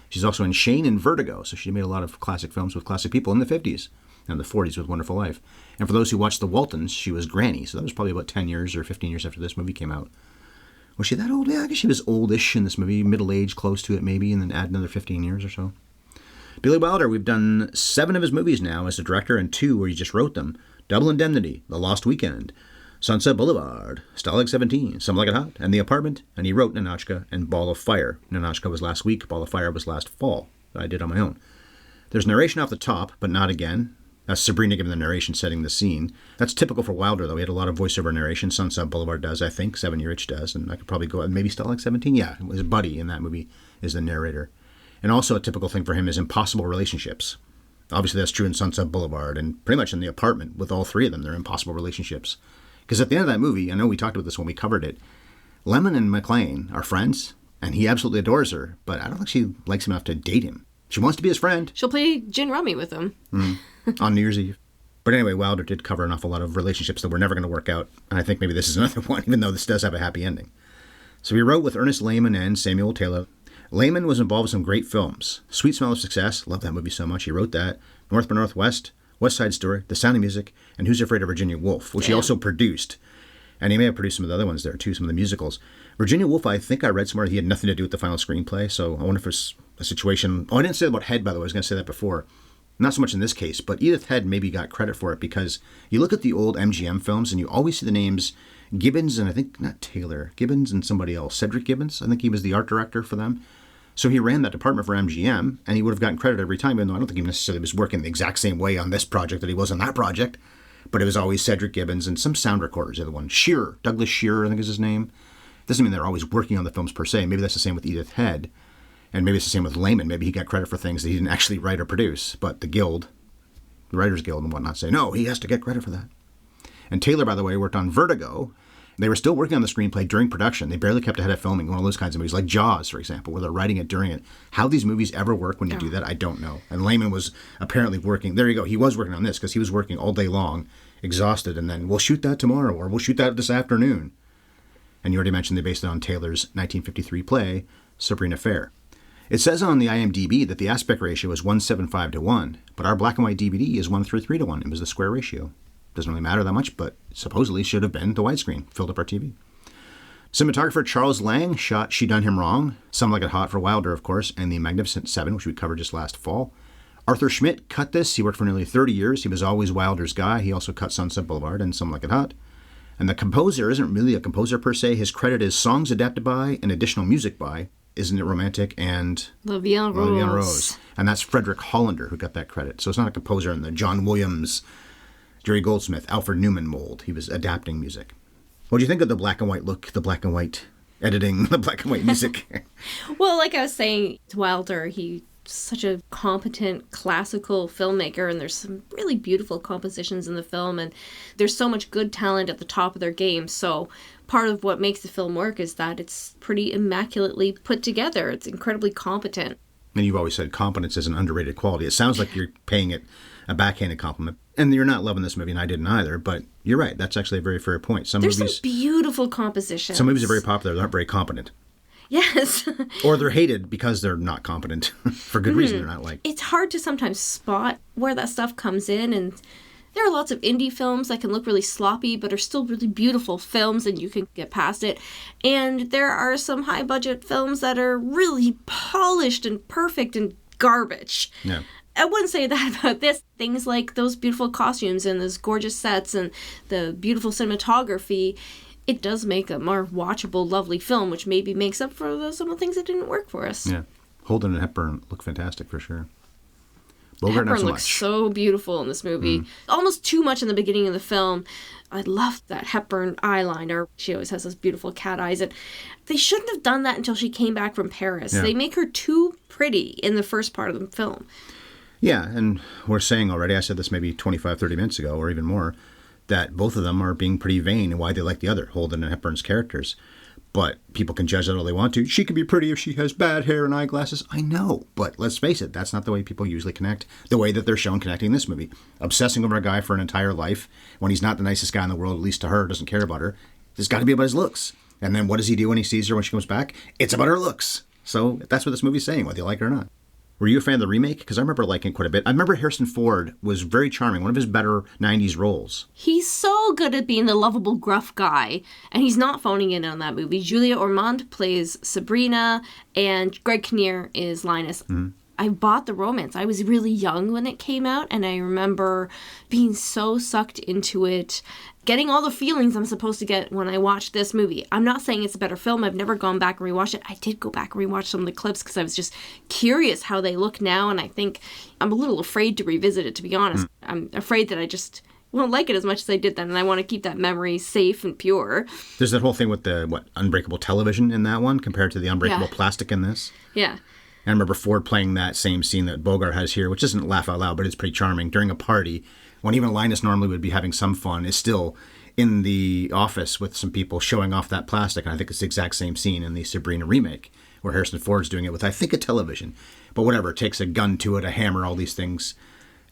She's also in Shane and Vertigo, so she made a lot of classic films with classic people in the 50s and the 40s with Wonderful Life. And for those who watched The Waltons, she was Granny, so that was probably about 10 years or 15 years after this movie came out. Was she that old? Yeah, I guess she was oldish in this movie, middle-aged, close to it maybe, and then add another 15 years or so. Billy Wilder, we've done 7 of his movies now as a director and 2 where he just wrote them. Double Indemnity, The Lost Weekend, Sunset Boulevard, Stalag 17, Some Like It Hot, and The Apartment, and he wrote Ninotchka and Ball of Fire. Ninotchka was last week, Ball of Fire was last fall, that I did on my own. There's narration off the top, but not again. That's Sabrina giving the narration, setting the scene. That's typical for Wilder, though. He had a lot of voiceover narration. Sunset Boulevard does, I think. 7 Year Itch does. And I could probably go, maybe Stalag 17? Yeah, his buddy in that movie is the narrator. And also a typical thing for him is impossible relationships. Obviously, that's true in Sunset Boulevard and pretty much in The Apartment. With all 3 of them, they're impossible relationships. Because at the end of that movie, I know we talked about this when we covered it, Lemon and McLean are friends, and he absolutely adores her, but I don't think she likes him enough to date him. She wants to be his friend. She'll play gin rummy with him. On New Year's Eve. But anyway, Wilder did cover an awful lot of relationships that were never going to work out, and I think maybe this is another one, even though this does have a happy ending. So he wrote with Ernest Lehman and Samuel Taylor. Lehman was involved with some great films. Sweet Smell of Success, love that movie so much, he wrote that. North by Northwest, West Side Story, The Sound of Music, and Who's Afraid of Virginia Woolf, which he also produced. And he may have produced some of the other ones there, too, some of the musicals. Virginia Woolf, I think I read somewhere he had nothing to do with the final screenplay, so I wonder if it's a situation... Oh, I didn't say that about Head, by the way. I was going to say that before. Not so much in this case, but Edith Head maybe got credit for it because you look at the old MGM films and you always see the names Gibbons and I think, not Taylor, Gibbons and somebody else, Cedric Gibbons. I think he was the art director for them. So he ran that department for MGM and he would have gotten credit every time, even though I don't think he necessarily was working the exact same way on this project that he was on that project. But it was always Cedric Gibbons and some sound recorders, the other one. Shearer, Douglas Shearer, I think is his name. Doesn't mean they're always working on the films per se. Maybe that's the same with Edith Head. And maybe it's the same with Lehman. Maybe he got credit for things that he didn't actually write or produce. But the Guild, the Writers Guild and whatnot, say, no, he has to get credit for that. And Taylor, by the way, worked on Vertigo. They were still working on the screenplay during production. They barely kept ahead of filming, one of those kinds of movies, like Jaws, for example, where they're writing it during it. How these movies ever work when you do that, I don't know. And Lehman was apparently working. There you go. He was working on this because he was working all day long, exhausted, and then we'll shoot that tomorrow or we'll shoot that this afternoon. And you already mentioned they based it on Taylor's 1953 play, Sabrina Fair. It says on the IMDb that the aspect ratio is 1:75:1, but our black and white DVD is 1:33:1. It was the square ratio. Doesn't really matter that much, but supposedly should have been the widescreen, filled up our TV. Cinematographer Charles Lang shot She Done Him Wrong, Some Like It Hot for Wilder, of course, and The Magnificent Seven, which we covered just last fall. Arthur Schmidt cut this. He worked for nearly 30 years. He was always Wilder's guy. He also cut Sunset Boulevard and Some Like It Hot. And the composer isn't really a composer per se. His credit is songs adapted by and additional music by Isn't It Romantic and La Vie en Rose. And that's Frederick Hollander who got that credit. So it's not a composer in the John Williams, Jerry Goldsmith, Alfred Newman mold. He was adapting music. What do you think of the black and white look, the black and white editing, the black and white music? Well, like I was saying, Wilder, he's such a competent classical filmmaker, and there's some really beautiful compositions in the film, and there's so much good talent at the top of their game. So part of what makes the film work is that it's pretty immaculately put together. It's incredibly competent. And you've always said competence is an underrated quality. It sounds like you're paying it a backhanded compliment. And you're not loving this movie, and I didn't either. But you're right. That's actually a very fair point. There's some beautiful compositions. Some movies are very popular. They aren't very competent. Yes. Or they're hated because they're not competent. For good reason they're not liked. It's hard to sometimes spot where that stuff comes in. And there are lots of indie films that can look really sloppy, but are still really beautiful films, and you can get past it. And there are some high-budget films that are really polished and perfect and garbage. Yeah. I wouldn't say that about this. Things like those beautiful costumes and those gorgeous sets and the beautiful cinematography, it does make a more watchable, lovely film, which maybe makes up for some of the things that didn't work for us. Yeah. Holden and Hepburn look fantastic for sure. Bogart, Hepburn not so looks much. so beautiful in this movie. Almost too much in the beginning of the film. I love that Hepburn eyeliner. She always has those beautiful cat eyes. And they shouldn't have done that until she came back from Paris. Yeah. They make her too pretty in the first part of the film. Yeah, and we're saying already, I said this maybe 25, 30 minutes ago, or even more, that both of them are being pretty vain and why they like the other, Holden and Hepburn's characters. But people can judge that all they want to. She could be pretty if she has bad hair and eyeglasses. I know, but let's face it, that's not the way people usually connect, the way that they're shown connecting in this movie. Obsessing over a guy for an entire life, when he's not the nicest guy in the world, at least to her, doesn't care about her. It's got to be about his looks. And then what does he do when he sees her when she comes back? It's about her looks. So that's what this movie's saying, whether you like it or not. Were you a fan of the remake? Because I remember liking it quite a bit. I remember Harrison Ford was very charming, one of his better 90s roles. He's so good at being the lovable, gruff guy, and he's not phoning in on that movie. Julia Ormond plays Sabrina, and Greg Kinnear is Linus. I bought the romance. I was really young when it came out, and I remember being so sucked into it, getting all the feelings I'm supposed to get when I watched this movie. I'm not saying it's a better film. I've never gone back and rewatched it. I did go back and rewatch some of the clips because I was just curious how they look now, and I think I'm a little afraid to revisit it, to be honest. I'm afraid that I just won't like it as much as I did then, and I want to keep that memory safe and pure. There's that whole thing with the, unbreakable television in that one compared to the unbreakable plastic in this. Yeah. I remember Ford playing that same scene that Bogart has here, which isn't laugh out loud, but it's pretty charming, during a party when even Linus normally would be having some fun, is still in the office with some people showing off that plastic. And I think it's the exact same scene in the Sabrina remake where Harrison Ford's doing it with, I think, a television. But whatever, it takes a gun to it, a hammer, all these things,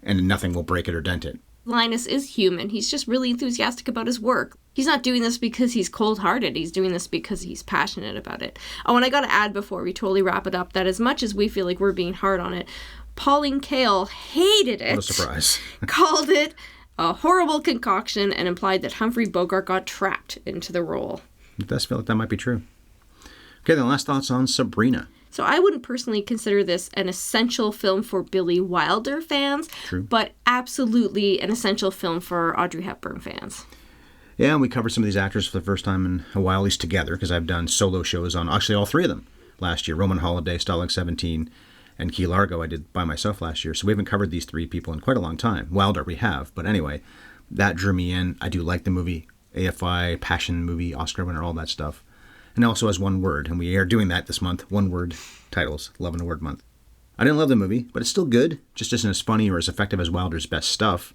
and nothing will break it or dent it. Linus is human. He's just really enthusiastic about his work. He's not doing this because he's cold-hearted. He's doing this because he's passionate about it. Oh, and I got to add before we totally wrap it up that as much as we feel like we're being hard on it, Pauline Kael hated it. What a surprise. Called it a horrible concoction and implied that Humphrey Bogart got trapped into the role. It does feel like that might be true. Okay, then last thoughts on Sabrina. So I wouldn't personally consider this an essential film for Billy Wilder fans, True. But absolutely an essential film for Audrey Hepburn fans. Yeah, and we covered some of these actors for the first time in a while, at least together, because I've done solo shows on actually all three of them last year. Roman Holiday, Stalag 17, and Key Largo I did by myself last year. So we haven't covered these three people in quite a long time. Wilder we have, but anyway, that drew me in. I do like the movie. AFI, Passion movie, Oscar winner, all that stuff. And also has one word, and we are doing that this month. One word titles, Love in a Word month. I didn't love the movie, but it's still good. Just isn't as funny or as effective as Wilder's best stuff.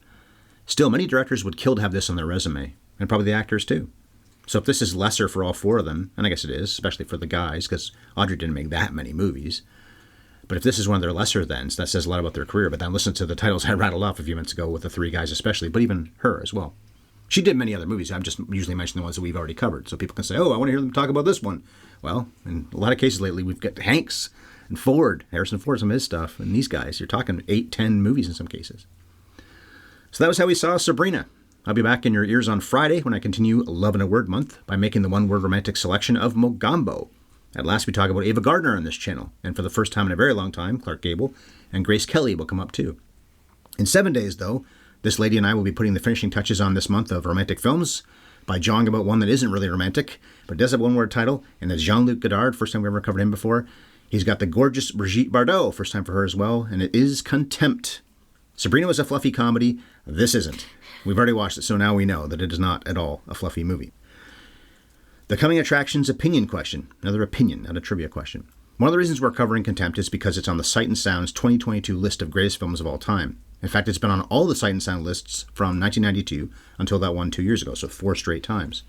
Still, many directors would kill to have this on their resume, and probably the actors too. So if this is lesser for all four of them, and I guess it is, especially for the guys, because Audrey didn't make that many movies. But if this is one of their lesser thens, that says a lot about their career. But then listen to the titles I rattled off a few minutes ago with the three guys especially, but even her as well. She did many other movies. I'm just usually mentioning the ones that we've already covered. So people can say, oh, I want to hear them talk about this one. Well, in a lot of cases lately, we've got Hanks and Ford, Harrison Ford, some of his stuff. And these guys, you're talking 8, 10 movies in some cases. So that was how we saw Sabrina. I'll be back in your ears on Friday when I continue Love in a Word month by making the one-word romantic selection of Mogambo. At last, we talk about Ava Gardner on this channel. And for the first time in a very long time, Clark Gable and Grace Kelly will come up too. In 7 days, though, this lady and I will be putting the finishing touches on this month of romantic films by jawing about one that isn't really romantic, but does have one word title, and it's Jean-Luc Godard, first time we ever covered him before. He's got the gorgeous Brigitte Bardot, first time for her as well, and it is Contempt. Sabrina was a fluffy comedy. This isn't. We've already watched it, so now we know that it is not at all a fluffy movie. The coming attractions opinion question. Another opinion, not a trivia question. One of the reasons we're covering Contempt is because it's on the Sight and Sound's 2022 list of greatest films of all time. In fact, it's been on all the Sight and Sound lists from 1992 until that one 2 years ago, so 4 straight times.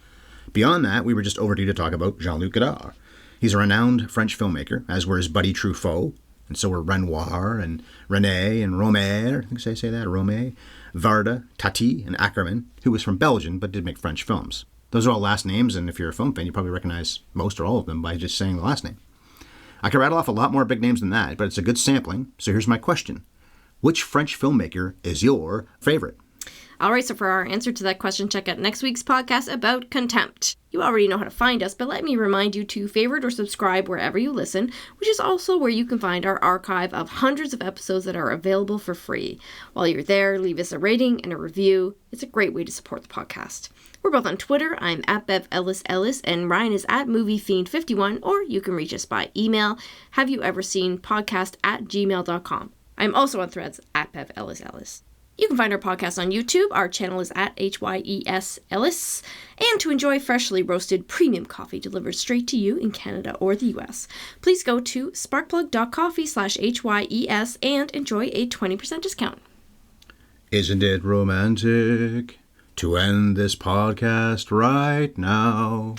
Beyond that, we were just overdue to talk about Jean-Luc Godard. He's a renowned French filmmaker, as were his buddy Truffaut, And so were Renoir and René and Romer, I think I say that, Romer, Varda, Tati, and Ackerman, who was from Belgium but did make French films. Those are all last names, and if you're a film fan, you probably recognize most or all of them by just saying the last name. I could rattle off a lot more big names than that, but it's a good sampling, so here's my question. Which French filmmaker is your favorite? All right, so for our answer to that question, check out next week's podcast about Contempt. You already know how to find us, but let me remind you to favorite or subscribe wherever you listen, which is also where you can find our archive of hundreds of episodes that are available for free. While you're there, leave us a rating and a review. It's a great way to support the podcast. We're both on Twitter. I'm at BevEllisEllis, and Ryan is at MovieFiend51, or you can reach us by email, haveyouverinpodcast@gmail.com. I'm also on Threads at BevEllisEllis. You can find our podcast on YouTube. Our channel is at HYES Ellis. And to enjoy freshly roasted premium coffee delivered straight to you in Canada or the US, please go to sparkplug.coffee/HYES and enjoy a 20% discount. Isn't it romantic to end this podcast right now?